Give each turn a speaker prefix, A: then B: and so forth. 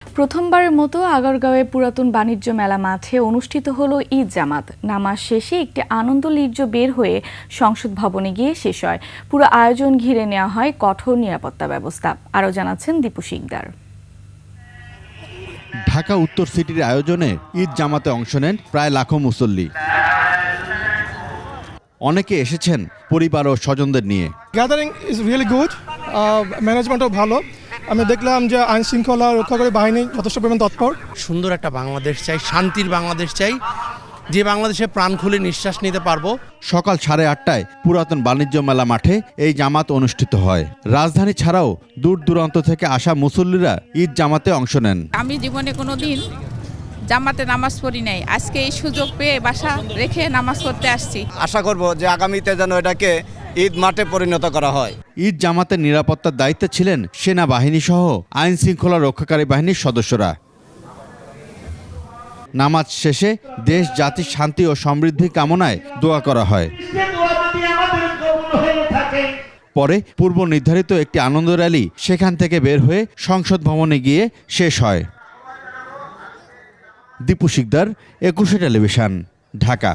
A: প্রথমবারের মতো আগারগাঁওয়ে পুরাতন বাণিজ্য মেলা মাঠে অনুষ্ঠিত হলো ঈদ জামাত। নামাজ শেষে একটি আনন্দ লিজ্জ বের হয়ে সংসদ ভবনে গিয়ে শেষ হয়। পুরো আয়োজন ঘিরে নেওয়া হয় কঠোর নিরাপত্তা ব্যবস্থা। আরও জানাচ্ছেন দীপু শিকদার।
B: ঢাকা উত্তর সিটির আয়োজনে ঈদ জামাতে অংশ নেন প্রায় লাখো মুসল্লি। অনেকে এসেছেন পরিবার ও স্বজনদের নিয়ে।
C: গ্যাদারিং ইজ রিয়েলি গুড, ম্যানেজমেন্টও ভালো। আমি দেখলাম যে আইন শৃঙ্খলা রক্ষাকারী বাহিনী যথেষ্ট পরিমাণ তৎপর।
D: সুন্দর একটা বাংলাদেশ চাই, শান্তির বাংলাদেশ চাই, যে বাংলাদেশে প্রাণ খুলে নিঃশ্বাস নিতে পারবো।
B: সকাল 8:30টায় পুরাতন বাণিজ্য মেলা মাঠে এই জামাত অনুষ্ঠিত হয়। রাজধানী ছাড়াও দূর দূরান্ত থেকে আসা মুসল্লিরা ঈদ জামাতে অংশ নেন।
E: আমি জীবনে কোনোদিন জামাতে নামাজ পড়ি নাই, আজকে এই সুযোগ পেয়ে বাসা রেখে নামাজ পড়তে আসছি।
F: আশা করব যে আগামীতে যেন এটাকে ঈদ মাঠে পরিণত করা হয়।
B: ঈদ জামাতের নিরাপত্তার দায়িত্বে ছিলেন সেনাবাহিনী সহ আইন শৃঙ্খলা রক্ষাকারী বাহিনীর সদস্যরা। নামাজ শেষে দেশ জাতির শান্তি ও সমৃদ্ধি কামনায় দোয়া করা হয়। পরে পূর্ব নির্ধারিত একটি আনন্দ র্যালি সেখান থেকে বের হয়ে সংসদ ভবনে গিয়ে শেষ হয়। দীপু শিকদার, 21 টেলিভিশন, ঢাকা।